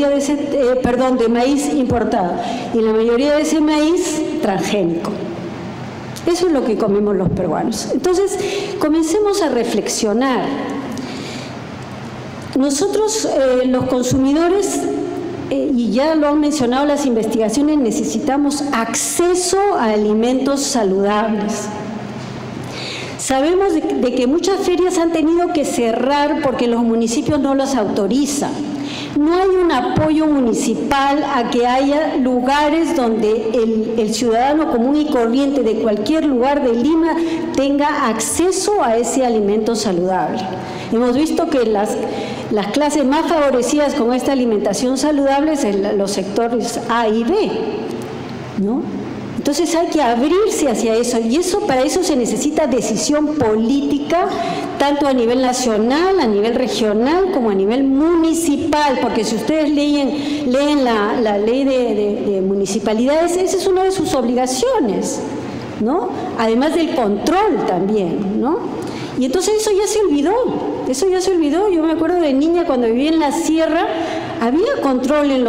de maíz importado, y la mayoría de ese maíz transgénico. Eso es lo que comemos los peruanos. Entonces, comencemos a reflexionar. Nosotros, los consumidores, y ya lo han mencionado las investigaciones, necesitamos acceso a alimentos saludables. Sabemos de que muchas ferias han tenido que cerrar porque los municipios no las autorizan. No hay un apoyo municipal a que haya lugares donde el ciudadano común y corriente de cualquier lugar de Lima tenga acceso a ese alimento saludable. Hemos visto que las clases más favorecidas con esta alimentación saludable son los sectores A y B, ¿no? Entonces hay que abrirse hacia eso, y para eso se necesita decisión política, tanto a nivel nacional, a nivel regional, como a nivel municipal, porque si ustedes leen la ley de municipalidades, esa es una de sus obligaciones, ¿no? Además del control también, ¿no? Y entonces eso ya se olvidó, yo me acuerdo de niña cuando vivía en la sierra, había control en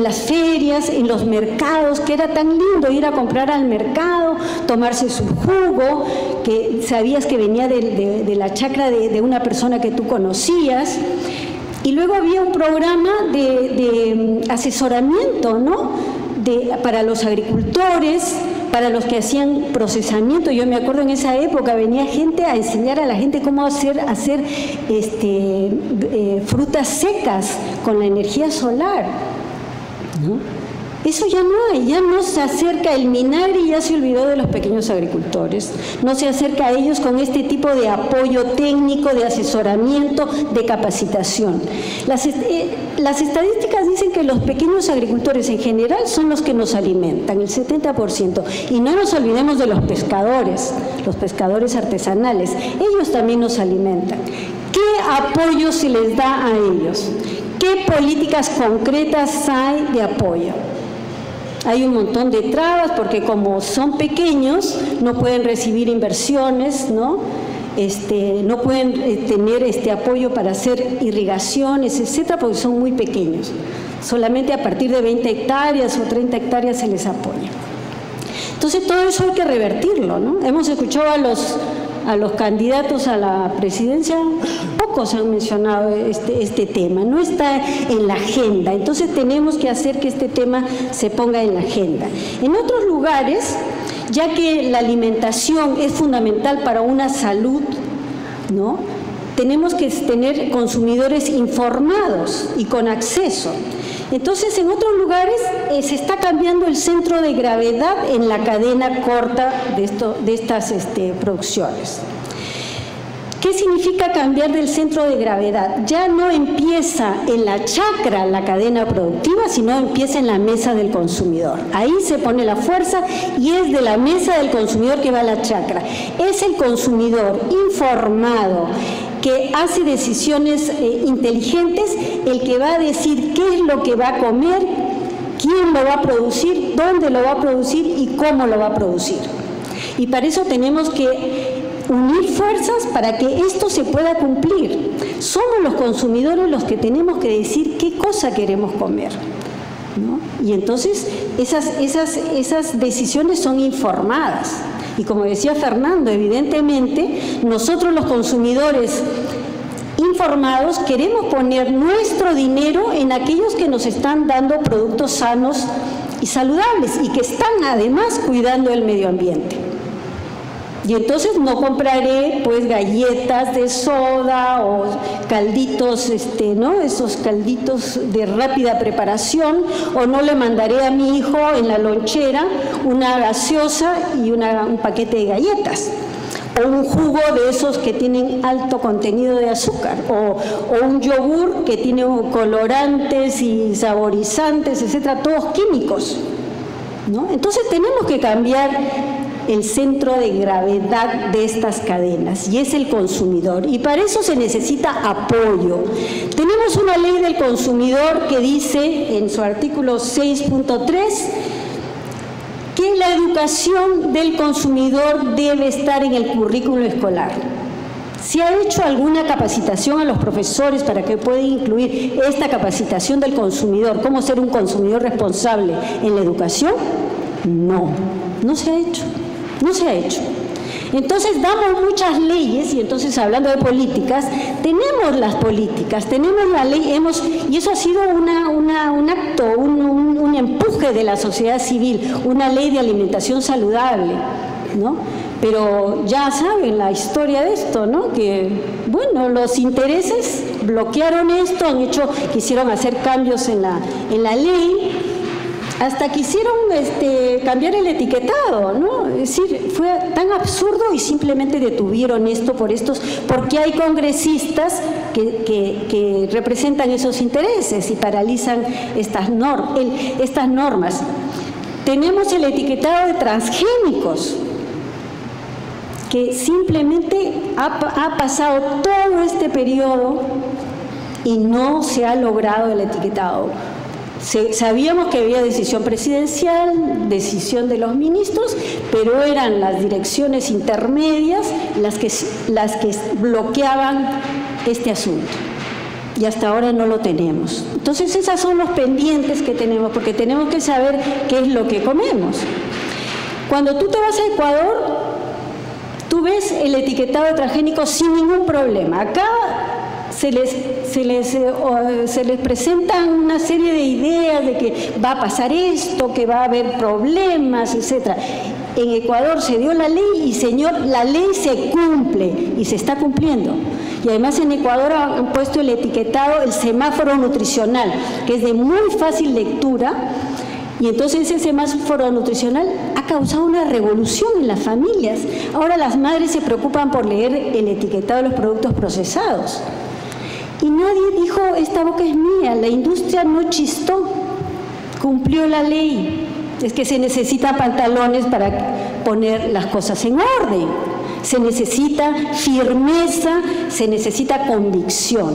las ferias, en los mercados, que era tan lindo ir a comprar al mercado, tomarse su jugo, que sabías que venía de la chacra de una persona que tú conocías. Y luego había un programa de asesoramiento, ¿no? Para los agricultores, para los que hacían procesamiento. Yo me acuerdo en esa época venía gente a enseñar a la gente cómo hacer frutas secas con la energía solar, ¿no? Eso ya no hay, ya no se acerca el Minagri, ya se olvidó de los pequeños agricultores, no se acerca a ellos con este tipo de apoyo técnico, de asesoramiento, de capacitación. Las estadísticas dicen que los pequeños agricultores en general son los que nos alimentan, el 70%, y no nos olvidemos de los pescadores artesanales, ellos también nos alimentan. ¿Qué apoyo se les da a ellos? ¿Qué políticas concretas hay de apoyo? Hay un montón de trabas porque como son pequeños no pueden recibir inversiones, ¿no? No pueden tener apoyo para hacer irrigaciones, etcétera, porque son muy pequeños. Solamente a partir de 20 hectáreas o 30 hectáreas se les apoya. Entonces todo eso hay que revertirlo, ¿no? Hemos escuchado a los candidatos a la presidencia, pocos han mencionado este tema, no está en la agenda, entonces tenemos que hacer que este tema se ponga en la agenda. En otros lugares, ya que la alimentación es fundamental para una salud, ¿no? Tenemos que tener consumidores informados y con acceso. Entonces, en otros lugares se está cambiando el centro de gravedad en la cadena corta de estas producciones. ¿Qué significa cambiar del centro de gravedad? Ya no empieza en la chacra la cadena productiva, sino empieza en la mesa del consumidor. Ahí se pone la fuerza y es de la mesa del consumidor que va a la chacra. Es el consumidor informado, que hace decisiones inteligentes, el que va a decir qué es lo que va a comer, quién lo va a producir, dónde lo va a producir y cómo lo va a producir. Y para eso tenemos que unir fuerzas para que esto se pueda cumplir. Somos los consumidores los que tenemos que decir qué cosa queremos comer, ¿no? Y entonces esas decisiones son informadas. Y como decía Fernando, evidentemente nosotros los consumidores informados queremos poner nuestro dinero en aquellos que nos están dando productos sanos y saludables y que están además cuidando el medio ambiente. Y entonces no compraré pues galletas de soda o calditos, ¿no? Esos calditos de rápida preparación, o no le mandaré a mi hijo en la lonchera una gaseosa y un paquete de galletas, o un jugo de esos que tienen alto contenido de azúcar, o un yogur que tiene colorantes y saborizantes, etcétera, todos químicos, ¿no? Entonces tenemos que cambiar el centro de gravedad de estas cadenas, y es el consumidor, y para eso se necesita apoyo. Tenemos una ley del consumidor que dice en su artículo 6.3 que la educación del consumidor debe estar en el currículo escolar. ¿Se ha hecho alguna capacitación a los profesores para que puedan incluir esta capacitación del consumidor, cómo ser un consumidor responsable en la educación? No, no se ha hecho, no se ha hecho. Entonces damos muchas leyes, y entonces hablando de políticas, tenemos las políticas, tenemos la ley, y eso ha sido un acto, un empuje de la sociedad civil, una ley de alimentación saludable, ¿no? Pero ya saben la historia de esto, ¿no? Que, bueno, los intereses bloquearon esto, quisieron hacer cambios en la ley, hasta quisieron cambiar el etiquetado, ¿no? Es decir, fue tan absurdo y simplemente detuvieron esto porque hay congresistas que representan esos intereses y paralizan estas normas. Tenemos el etiquetado de transgénicos, que simplemente ha pasado todo este periodo y no se ha logrado el etiquetado. Sabíamos que había decisión presidencial, decisión de los ministros, pero eran las direcciones intermedias las que bloqueaban este asunto. Y hasta ahora no lo tenemos. Entonces, esos son los pendientes que tenemos, porque tenemos que saber qué es lo que comemos. Cuando tú te vas a Ecuador, tú ves el etiquetado de transgénicos sin ningún problema. Acá se les presentan una serie de ideas de que va a pasar esto, que va a haber problemas, etc. En Ecuador se dio la ley y, señor, la ley se cumple y se está cumpliendo. Y además en Ecuador han puesto el etiquetado, el semáforo nutricional, que es de muy fácil lectura. Y entonces ese semáforo nutricional ha causado una revolución en las familias. Ahora las madres se preocupan por leer el etiquetado de los productos procesados. Y nadie dijo, esta boca es mía, la industria no chistó, cumplió la ley. Es que se necesitan pantalones para poner las cosas en orden. Se necesita firmeza, se necesita convicción.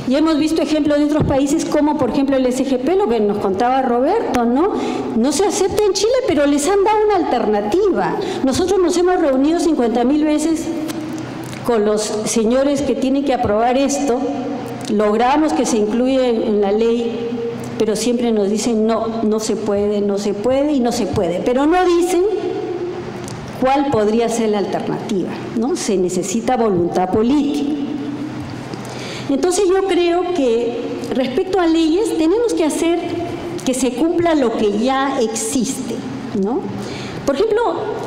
Y hemos visto ejemplos de otros países como, por ejemplo, el SGP, lo que nos contaba Roberto, ¿no? No se acepta en Chile, pero les han dado una alternativa. Nosotros nos hemos reunido 50.000 veces con los señores que tienen que aprobar esto, logramos que se incluya en la ley, pero siempre nos dicen no se puede, no se puede y no se puede, pero no dicen cuál podría ser la alternativa, ¿no? Se necesita voluntad política. Entonces yo creo que respecto a leyes tenemos que hacer que se cumpla lo que ya existe, ¿no? Por ejemplo,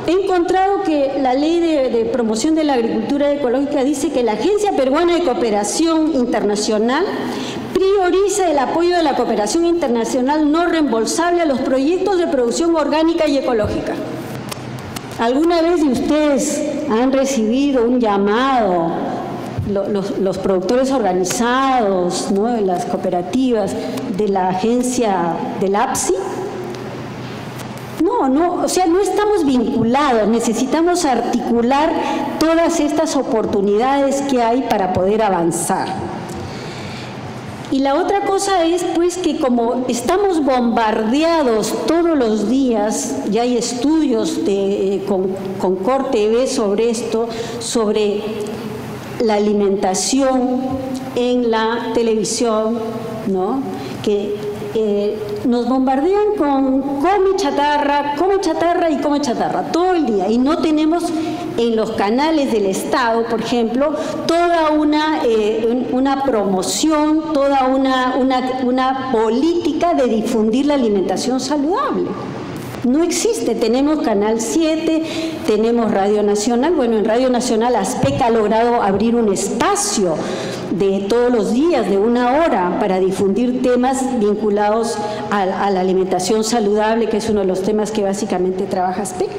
he encontrado que la ley de promoción de la agricultura ecológica dice que la Agencia Peruana de Cooperación Internacional prioriza el apoyo de la cooperación internacional no reembolsable a los proyectos de producción orgánica y ecológica. ¿Alguna vez de ustedes han recibido un llamado, los productores organizados, ¿no?, de las cooperativas, de la agencia del APSI? No, o sea, no estamos vinculados, necesitamos articular todas estas oportunidades que hay para poder avanzar. Y la otra cosa es, pues, que como estamos bombardeados todos los días, ya hay estudios con Cor TV sobre esto, sobre la alimentación en la televisión, ¿no?, que nos bombardean con come chatarra y come chatarra todo el día, y no tenemos en los canales del Estado, por ejemplo, toda una promoción, toda una política de difundir la alimentación saludable. No existe. Tenemos Canal 7, tenemos Radio Nacional. Bueno, en Radio Nacional ASPEC ha logrado abrir un espacio de todos los días, de 1 hora, para difundir temas vinculados a la alimentación saludable, que es uno de los temas que básicamente trabaja ASPEC.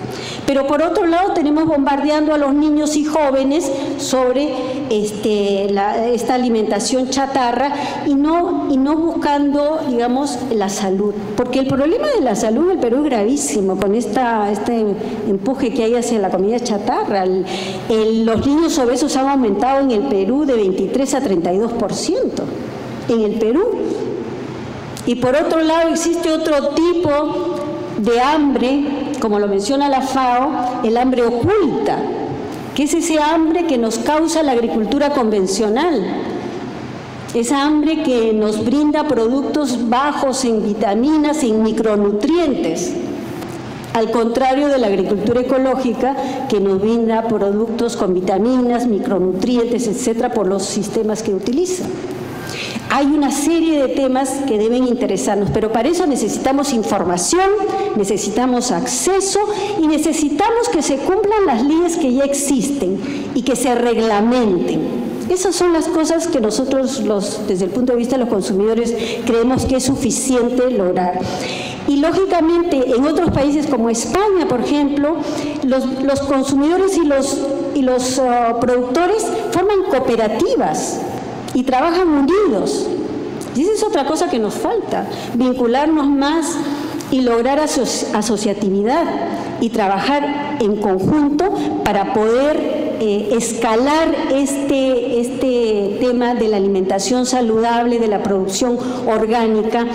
Pero por otro lado tenemos bombardeando a los niños y jóvenes sobre esta alimentación chatarra y no buscando, digamos, la salud. Porque el problema de la salud en el Perú es gravísimo, con este empuje que hay hacia la comida chatarra. Los niños obesos han aumentado en el Perú de 23 a 32%, en el Perú. Y por otro lado existe otro tipo de hambre, como lo menciona la FAO, el hambre oculta, que es ese hambre que nos causa la agricultura convencional, esa hambre que nos brinda productos bajos en vitaminas, en micronutrientes, al contrario de la agricultura ecológica, que nos brinda productos con vitaminas, micronutrientes, etcétera, por los sistemas que utiliza. Hay una serie de temas que deben interesarnos, pero para eso necesitamos información, necesitamos acceso y necesitamos que se cumplan las leyes que ya existen y que se reglamenten. Esas son las cosas que nosotros, desde el punto de vista de los consumidores, creemos que es suficiente lograr. Y lógicamente en otros países como España, por ejemplo, los consumidores y los productores forman cooperativas y trabajan unidos. Y esa es otra cosa que nos falta, vincularnos más y lograr asociatividad y trabajar en conjunto para poder escalar este tema de la alimentación saludable, de la producción orgánica,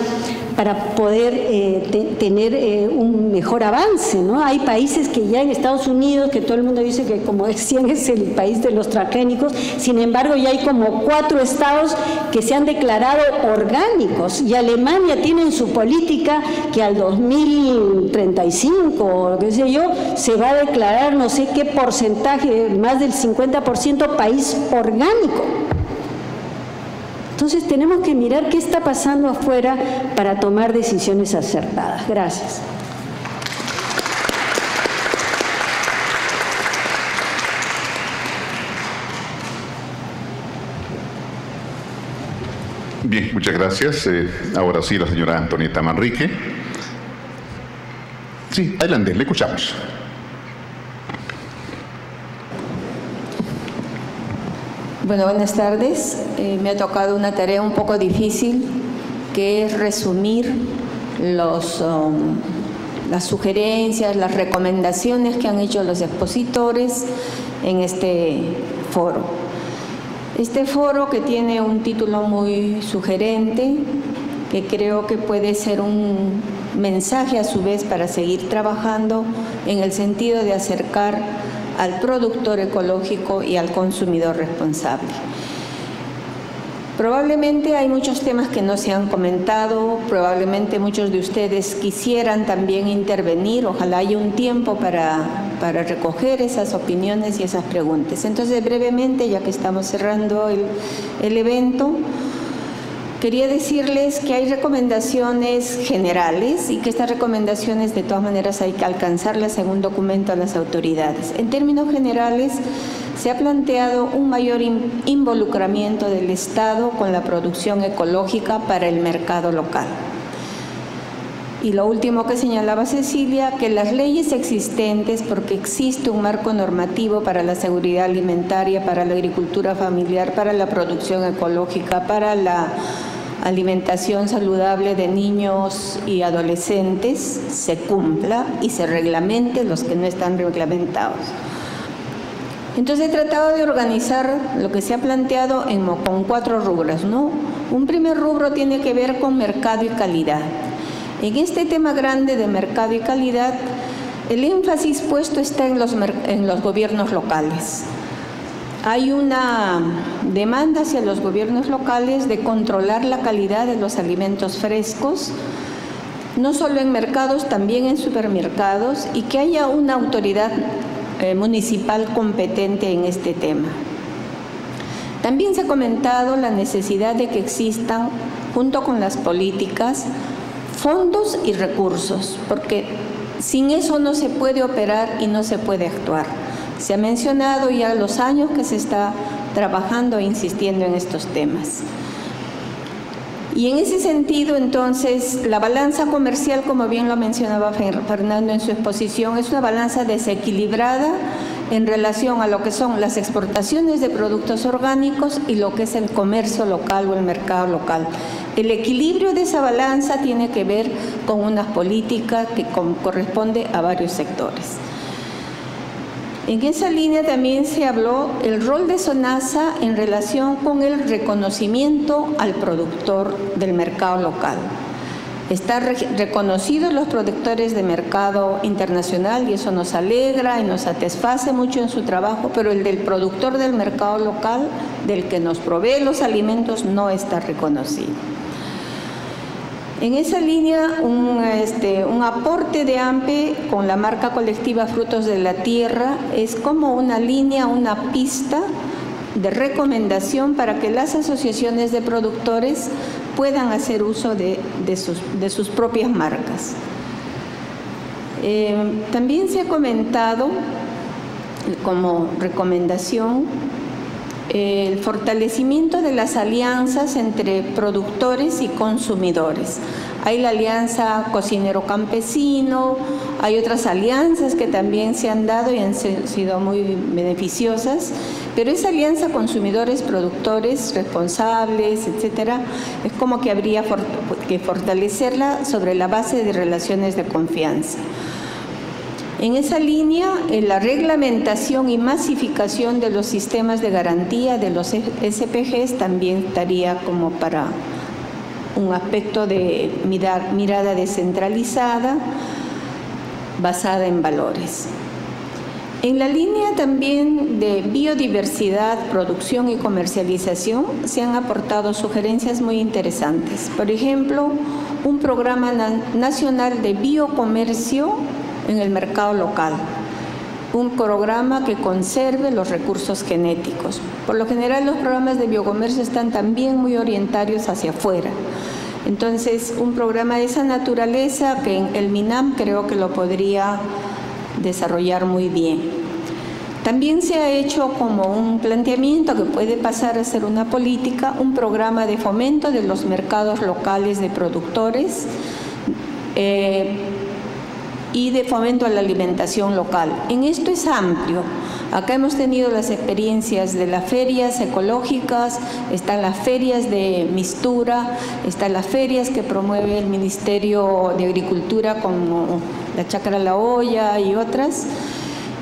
para poder tener un mejor avance, ¿no? Hay países que ya en Estados Unidos, que todo el mundo dice que, como decían, es el país de los transgénicos, sin embargo ya hay como 4 estados que se han declarado orgánicos, y Alemania tiene en su política que al 2035, o qué sé yo, se va a declarar no sé qué porcentaje, más del 50% país orgánico. Entonces tenemos que mirar qué está pasando afuera para tomar decisiones acertadas. Gracias. Bien, muchas gracias. Ahora sí, la señora Antonieta Manrique. Sí, adelante, le escuchamos. Bueno, buenas tardes. Me ha tocado una tarea un poco difícil, que es resumir las sugerencias, las recomendaciones que han hecho los expositores en este foro. Este foro, que tiene un título muy sugerente, que creo que puede ser un mensaje a su vez para seguir trabajando en el sentido de acercar al productor ecológico y al consumidor responsable. Probablemente hay muchos temas que no se han comentado, probablemente muchos de ustedes quisieran también intervenir, ojalá haya un tiempo para recoger esas opiniones y esas preguntas. Entonces, brevemente, ya que estamos cerrando el evento, quería decirles que hay recomendaciones generales y que estas recomendaciones de todas maneras hay que alcanzarlas en un documento a las autoridades. En términos generales, se ha planteado un mayor involucramiento del Estado con la producción ecológica para el mercado local. Y lo último que señalaba Cecilia, que las leyes existentes, porque existe un marco normativo para la seguridad alimentaria, para la agricultura familiar, para la producción ecológica, para la alimentación saludable de niños y adolescentes, se cumpla y se reglamente los que no están reglamentados. Entonces he tratado de organizar lo que se ha planteado con 4 rubros, ¿no? Un primer rubro tiene que ver con mercado y calidad. En este tema grande de mercado y calidad, el énfasis puesto está en los gobiernos locales. Hay una demanda hacia los gobiernos locales de controlar la calidad de los alimentos frescos, no solo en mercados, también en supermercados, y que haya una autoridad municipal competente en este tema. También se ha comentado la necesidad de que existan, junto con las políticas, fondos y recursos, porque sin eso no se puede operar y no se puede actuar. Se ha mencionado ya los años que se está trabajando e insistiendo en estos temas. Y en ese sentido, entonces, la balanza comercial, como bien lo mencionaba Fernando en su exposición, es una balanza desequilibrada en relación a lo que son las exportaciones de productos orgánicos y lo que es el comercio local o el mercado local. El equilibrio de esa balanza tiene que ver con una política que corresponde a varios sectores. En esa línea también se habló el rol de SONASA en relación con el reconocimiento al productor del mercado local. Están reconocidos los productores de mercado internacional y eso nos alegra y nos satisface mucho en su trabajo, pero el del productor del mercado local, del que nos provee los alimentos, no está reconocido. En esa línea, un aporte de AMPE con la marca colectiva Frutos de la Tierra es como una línea, una pista de recomendación para que las asociaciones de productores puedan hacer uso de sus propias marcas. También se ha comentado como recomendación el fortalecimiento de las alianzas entre productores y consumidores. Hay la alianza cocinero-campesino, hay otras alianzas que también se han dado y han sido muy beneficiosas, pero esa alianza consumidores-productores responsables, etcétera, es como que habría que fortalecerla sobre la base de relaciones de confianza. En esa línea, la reglamentación y masificación de los sistemas de garantía de los SPGs también estaría como para un aspecto de mirada descentralizada basada en valores. En la línea también de biodiversidad, producción y comercialización se han aportado sugerencias muy interesantes. Por ejemplo, un programa nacional de biocomercio en el mercado local, un programa que conserve los recursos genéticos. Por lo general, los programas de biocomercio están también muy orientados hacia afuera. Entonces, un programa de esa naturaleza que en el MINAM creo que lo podría desarrollar muy bien. También se ha hecho como un planteamiento que puede pasar a ser una política, un programa de fomento de los mercados locales de productores y de fomento a la alimentación local. En esto es amplio. Acá hemos tenido las experiencias de las ferias ecológicas, están las ferias de mistura, están las ferias que promueve el Ministerio de Agricultura como la Chácara La Olla y otras,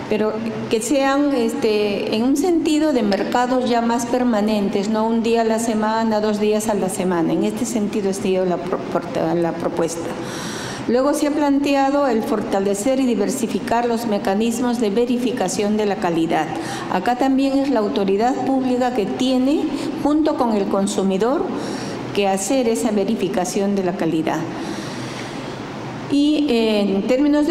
pero que sean en un sentido de mercados ya más permanentes, no un día a la semana, 2 días a la semana. En este sentido ha sido la propuesta. Luego se ha planteado el fortalecer y diversificar los mecanismos de verificación de la calidad. Acá también es la autoridad pública que tiene, junto con el consumidor, que hacer esa verificación de la calidad. Y en términos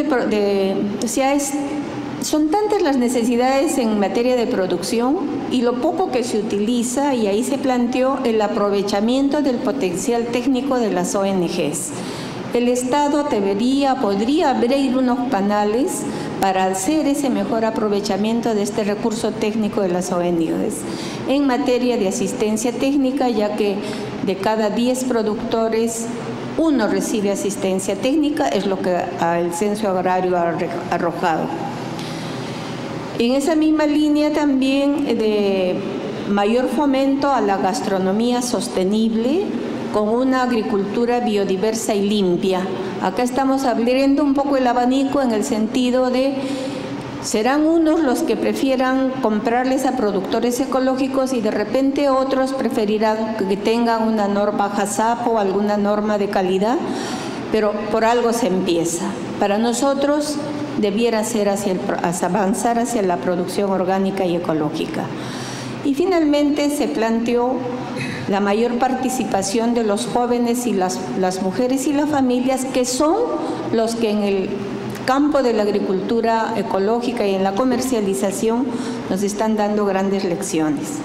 son tantas las necesidades en materia de producción y lo poco que se utiliza, y ahí se planteó el aprovechamiento del potencial técnico de las ONGs. El Estado podría abrir unos canales para hacer ese mejor aprovechamiento de este recurso técnico de las ONGs en materia de asistencia técnica, ya que de cada 10 productores, 1 recibe asistencia técnica, es lo que el Censo Agrario ha arrojado. En esa misma línea también de mayor fomento a la gastronomía sostenible, con una agricultura biodiversa y limpia. Acá estamos abriendo un poco el abanico en el sentido de, serán unos los que prefieran comprarles a productores ecológicos y de repente otros preferirán que tengan una norma HACCP o alguna norma de calidad, pero por algo se empieza. Para nosotros debiera ser avanzar hacia la producción orgánica y ecológica. Y finalmente se planteó la mayor participación de los jóvenes y las mujeres y las familias, que son los que en el campo de la agricultura ecológica y en la comercialización nos están dando grandes lecciones.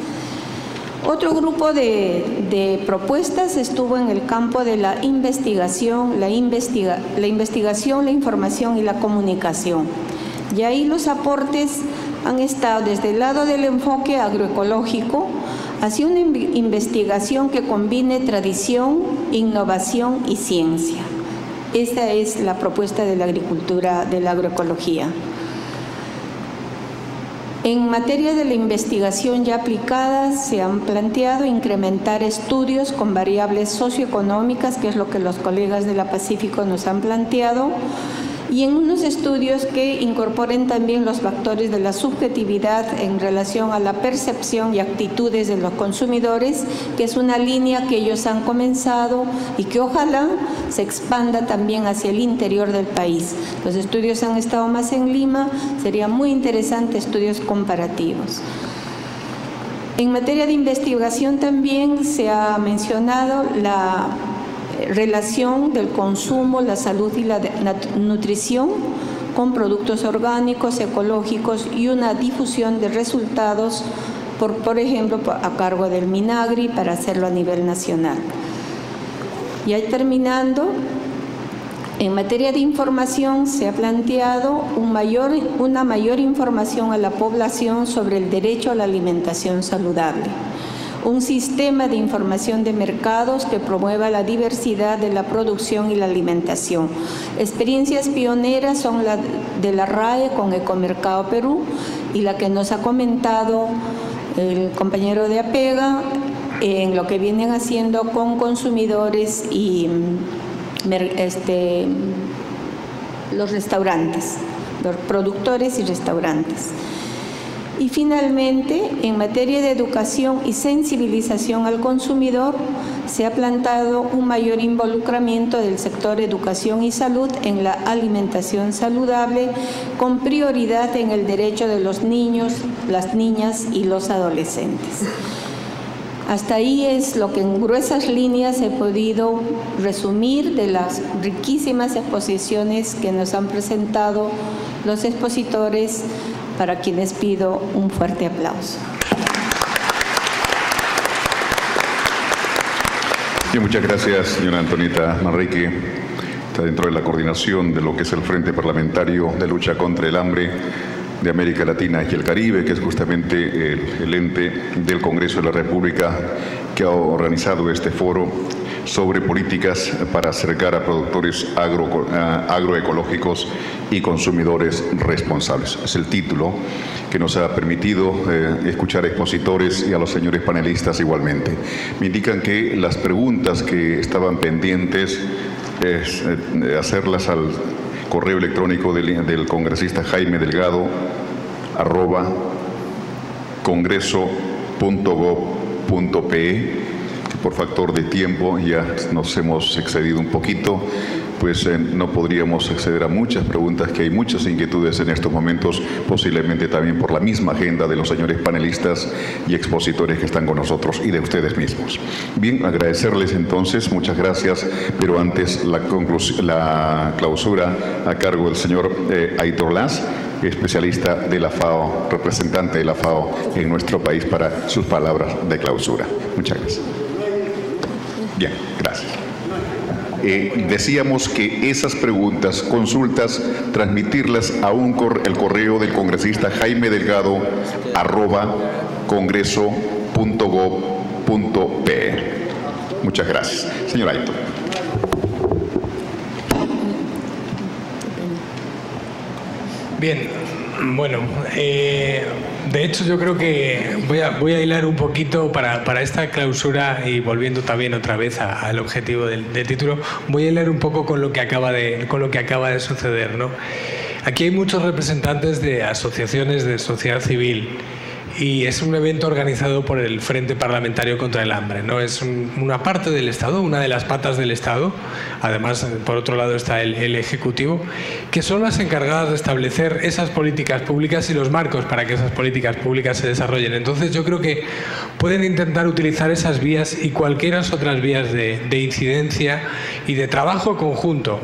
Otro grupo de propuestas estuvo en el campo de la investigación, la información y la comunicación. Y ahí los aportes han estado desde el lado del enfoque agroecológico hacia una investigación que combine tradición, innovación y ciencia. Esa es la propuesta de la agricultura, de la agroecología. En materia de la investigación ya aplicada, se han planteado incrementar estudios con variables socioeconómicas, que es lo que los colegas de la Pacífico nos han planteado, y en unos estudios que incorporen también los factores de la subjetividad en relación a la percepción y actitudes de los consumidores, que es una línea que ellos han comenzado y que ojalá se expanda también hacia el interior del país. Los estudios han estado más en Lima, sería muy interesante estudios comparativos. En materia de investigación también se ha mencionado la relación del consumo, la salud y la nutrición con productos orgánicos, ecológicos y una difusión de resultados, por ejemplo, a cargo del MINAGRI para hacerlo a nivel nacional. Y ahí terminando, en materia de información se ha planteado una mayor información a la población sobre el derecho a la alimentación saludable. Un sistema de información de mercados que promueva la diversidad de la producción y la alimentación. Experiencias pioneras son la de la RAE con Ecomercado Perú y la que nos ha comentado el compañero de APEGA en lo que vienen haciendo con consumidores y los restaurantes, los productores y restaurantes. Y finalmente, en materia de educación y sensibilización al consumidor, se ha planteado un mayor involucramiento del sector educación y salud en la alimentación saludable, con prioridad en el derecho de los niños, las niñas y los adolescentes. Hasta ahí es lo que en gruesas líneas he podido resumir de las riquísimas exposiciones que nos han presentado los expositores, para quienes pido un fuerte aplauso. Sí, muchas gracias, señora Antonieta Manrique. Está dentro de la coordinación de lo que es el Frente Parlamentario de Lucha contra el Hambre de América Latina y el Caribe, que es justamente el ente del Congreso de la República que ha organizado este foro sobre políticas para acercar a productores agroecológicos y consumidores responsables. Es el título que nos ha permitido escuchar a expositores y a los señores panelistas igualmente. Me indican que las preguntas que estaban pendientes es hacerlas al correo electrónico del congresista Jaime Delgado @congreso.gov.pe. Por factor de tiempo ya nos hemos excedido un poquito, pues no podríamos acceder a muchas preguntas, que hay muchas inquietudes en estos momentos, posiblemente también por la misma agenda de los señores panelistas y expositores que están con nosotros y de ustedes mismos. Bien, agradecerles entonces, muchas gracias, pero antes la clausura a cargo del señor Aitor Las, especialista de la FAO, representante de la FAO en nuestro país, para sus palabras de clausura. Muchas gracias. Bien, gracias. Decíamos que esas preguntas, consultas, transmitirlas a el correo del congresista Jaime Delgado @congreso.gov.pe. Muchas gracias. Señor Aitor. Bien, bueno, de hecho yo creo que voy a hilar un poquito para esta clausura, y volviendo también otra vez al objetivo del título, voy a hilar un poco con lo que acaba de suceder, ¿no? Aquí hay muchos representantes de asociaciones de sociedad civil, y es un evento organizado por el Frente Parlamentario contra el Hambre, ¿no? Es una parte del Estado, una de las patas del Estado. Además, por otro lado está el Ejecutivo, que son las encargadas de establecer esas políticas públicas y los marcos para que esas políticas públicas se desarrollen. Entonces yo creo que pueden intentar utilizar esas vías y cualquiera otras vías de incidencia y de trabajo conjunto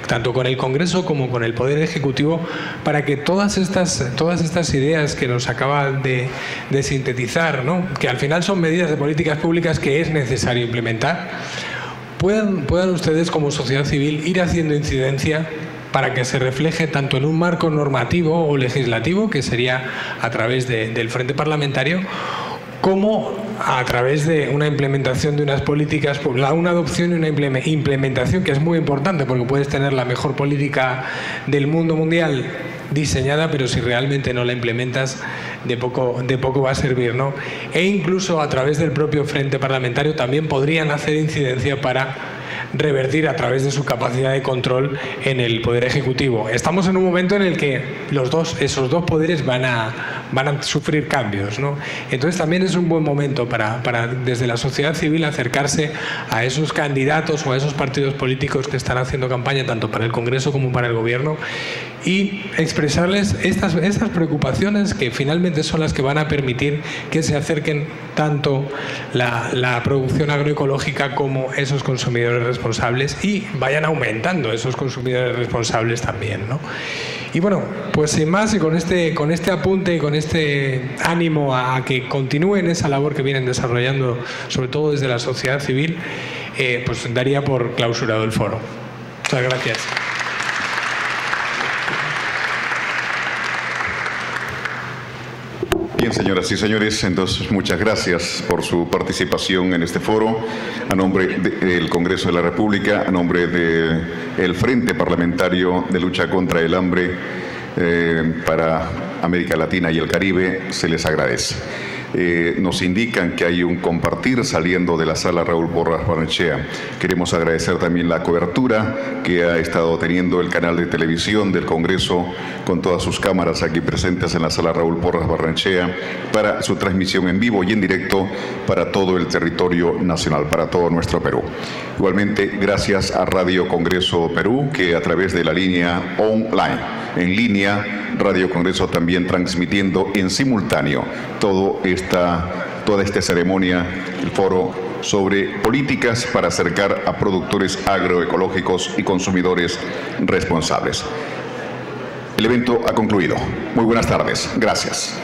tanto con el Congreso como con el Poder Ejecutivo, para que todas estas ideas que nos acaban de sintetizar, ¿no?, que al final son medidas de políticas públicas que es necesario implementar, puedan ustedes como sociedad civil ir haciendo incidencia para que se refleje tanto en un marco normativo o legislativo, que sería a través del Frente Parlamentario, como a través de una implementación de unas políticas, una adopción y una implementación, que es muy importante, porque puedes tener la mejor política del mundo mundial diseñada, pero si realmente no la implementas, de poco va a servir, ¿no? E incluso a través del propio Frente Parlamentario también podrían hacer incidencia para revertir a través de su capacidad de control en el Poder Ejecutivo. Estamos en un momento en el que esos dos poderes van a sufrir cambios, ¿no? Entonces también es un buen momento para desde la sociedad civil acercarse a esos candidatos o a esos partidos políticos que están haciendo campaña tanto para el Congreso como para el Gobierno y expresarles estas preocupaciones que finalmente son las que van a permitir que se acerquen tanto la producción agroecológica como esos consumidores responsables y vayan aumentando esos consumidores responsables también, ¿no? Y bueno, pues sin más y con este apunte y con este ánimo a que continúen esa labor que vienen desarrollando, sobre todo desde la sociedad civil, pues daría por clausurado el foro. Muchas gracias. Bien, señoras y señores, entonces muchas gracias por su participación en este foro. A nombre del Congreso de la República, a nombre del Frente Parlamentario de Lucha contra el Hambre para América Latina y el Caribe, se les agradece. Nos indican que hay un compartir saliendo de la sala Raúl Porras Barnechea. Queremos agradecer también la cobertura que ha estado teniendo el canal de televisión del Congreso con todas sus cámaras aquí presentes en la sala Raúl Porras Barnechea para su transmisión en vivo y en directo para todo el territorio nacional, para todo nuestro Perú. Igualmente, gracias a Radio Congreso Perú, que a través de la línea online, en línea, Radio Congreso también transmitiendo en simultáneo toda esta ceremonia, el foro sobre políticas para acercar a productores agroecológicos y consumidores responsables. El evento ha concluido. Muy buenas tardes. Gracias.